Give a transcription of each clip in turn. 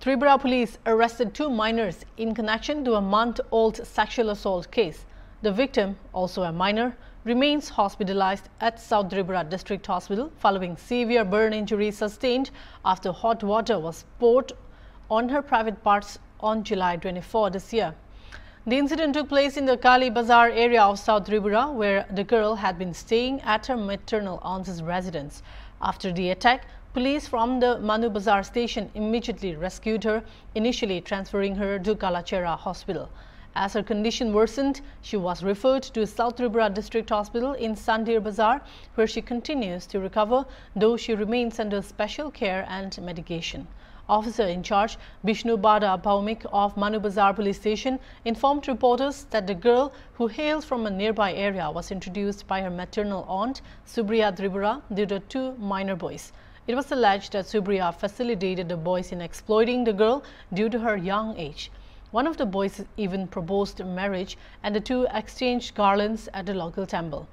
Tripura police arrested 2 minors in connection to a month-old sexual assault case. The victim, also a minor, remains hospitalized at South Tripura District Hospital following severe burn injuries sustained after hot water was poured on her private parts on July 24 this year. The incident took place in the Kali Bazar area of South Tripura, where the girl had been staying at her maternal aunt's residence. After the attack, police from the Manu Bazar station immediately rescued her, initially transferring her to Kalachera Hospital. As her condition worsened, she was referred to South Tripura District Hospital in Sandir Bazar, where she continues to recover, though she remains under special care and medication. Officer in charge, Bishnu Bada Bhaumik of Manu Bazar Police Station, informed reporters that the girl, who hails from a nearby area, was introduced by her maternal aunt, Subriya Tripura, due to 2 minor boys. It was alleged that Subriya facilitated the boys in exploiting the girl due to her young age. One of the boys even proposed marriage, and the 2 exchanged garlands at a local temple.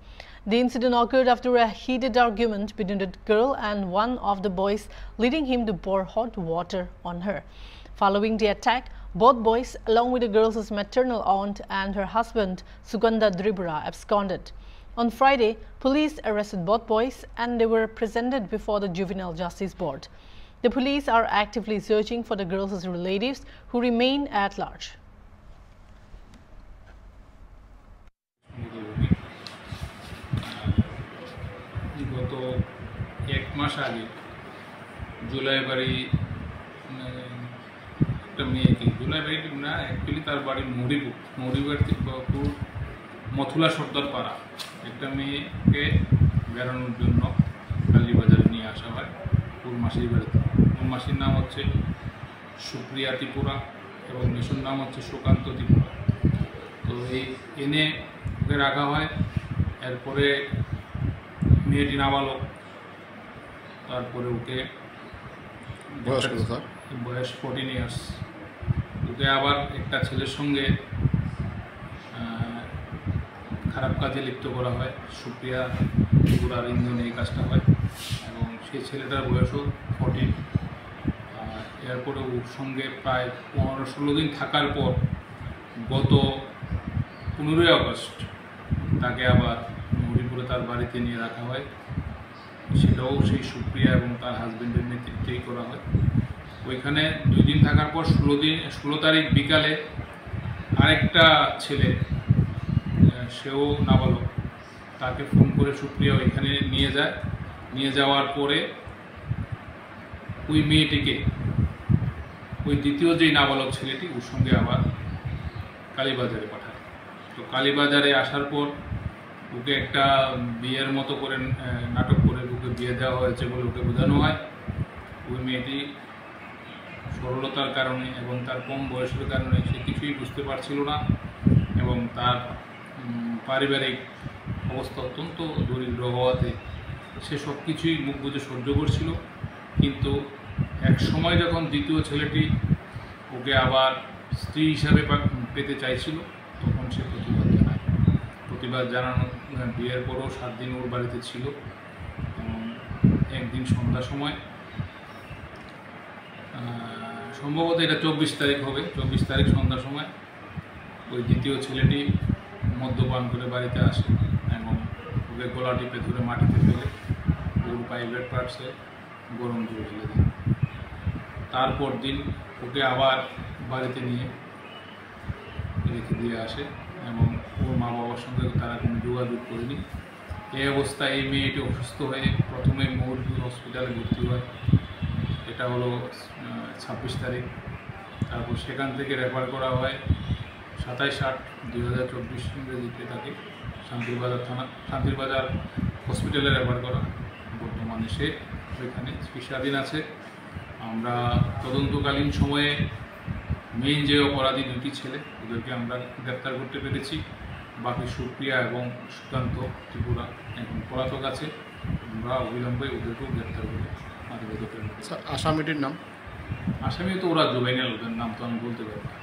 The incident occurred after a heated argument between the girl and one of the boys, leading him to pour hot water on her. Following the attack, both boys, along with the girl's maternal aunt and her husband, Sugandha Tripura, absconded. On Friday, police arrested both boys and they were presented before the Juvenile Justice Board. The police are actively searching for the girls' relatives who remain at large. গত 1 মাস আগে জুলাই বাড়ি একটা মেয়েকে জুলাই বাড়ি না actually তার বাড়ি মৌরিপুর মথুলা সর্দার পাড়া একটা মেয়েকে বেড়ানোর জন্য কালীবাজারে নিয়ে আসা হয় মাসির বাড়িতে। মাসির নাম হচ্ছে সুপ্রিয়া ত্রিপুরা এবং মেসুর নাম হচ্ছে সুকান্ত ত্রিপুরা। তো এই এনে ওকে রাখা হয়। এরপরে মেয়েটি নাবালক, তারপরে ওকে বয়স 14 ইয়ার্স। ওকে আবার একটা ছেলের সঙ্গে খারাপ কাজে লিপ্ত করা হয়। সুপ্রিয়া ত্রিপুরার ইন্ধনে এই কাজটা হয় এবং সেই ছেলেটার বয়সও 14। এরপরে ওর সঙ্গে প্রায় 15-16 দিন থাকার পর গত 15 আগস্ট তাকে আবার মৌরিপুরে তার বাড়িতে নিয়ে রাখা হয়। সেটাও সেই সুপ্রিয়া এবং তার হাজবেন্ডের নেতৃত্বেই করা হয়। ওইখানে 2 দিন থাকার পর 16 তারিখ বিকালে আরেকটা ছেলে, সেও নাবালক, তাকে ফোন করে সুপ্রিয়া ওইখানে নিয়ে যায়। নিয়ে যাওয়ার পরে ওই মেয়েটিকে, ওই দ্বিতীয় যেই নাবালক ছেলেটি, ওর সঙ্গে আবার কালীবাজারে পাঠায়। তো কালীবাজারে আসার পর ওকে একটা বিয়ের মতো করে নাটক করে ওকে বিয়ে দেওয়া হয়েছে বলে ওকে বোঝানো হয়। ওই মেয়েটি সরলতার কারণে এবং তার কম বয়সের কারণে সে কিছুই বুঝতে পারছিল না এবং তার পারিবারিক অবস্থা অত্যন্ত দরিদ্র হওয়াতে সে সব কিছুই মুখ বুজে সহ্য করছিল। কিন্তু এক সময় যখন দ্বিতীয় ছেলেটি ওকে আবার স্ত্রী হিসাবে পেতে চাইছিল, তখন সে প্রতিবাদ জানানো বিয়ের পরও 7 দিন ওর বাড়িতে ছিল। এবং একদিন সন্ধ্যার সময়, সম্ভবত এটা 24 তারিখ হবে, 24 তারিখ সন্ধ্যার সময় ওই দ্বিতীয় ছেলেটি মদ্যপান করে বাড়িতে আসে এবং ওকে গলা টিপে ধরে মাটিতে ফেলে ওর প্রাইভেট পার্টসে গরম জল ঢেলে দেয়। তারপর দিন ওকে আবার বাড়িতে নিয়ে রেখে দিয়ে আসে এবং ওর মা বাবার সঙ্গে তারা কোনো যোগাযোগ করেনি। এই অবস্থায় এই মেয়েটি অসুস্থ হয়ে প্রথমে মৌরিপুর হসপিটালে ভর্তি হয়। এটা হলো 26 তারিখ। তারপর সেখান থেকে রেফার করা হয় 27/8/2024 ইংরেজিতে তাকে শান্তিরবাজার হসপিটালে রেফার করা। বর্তমানে সে ওইখানে চিকিৎসাধীন আছে। আমরা তদন্তকালীন সময়ে মেইন যে অপরাধী 2টি ছেলে, ওদেরকে আমরা গ্রেপ্তার করতে পেরেছি। বাকি সুপ্রিয়া এবং সুকান্ত ত্রিপুরা এখন পলাতক আছে। আমরা অবিলম্বে ওদেরকেও গ্রেপ্তার করে আদালতে। আসামিটির নাম? আসামি তো ওরা জুভেনাইল, ওদের নাম তো আমি বলতে পারবো না।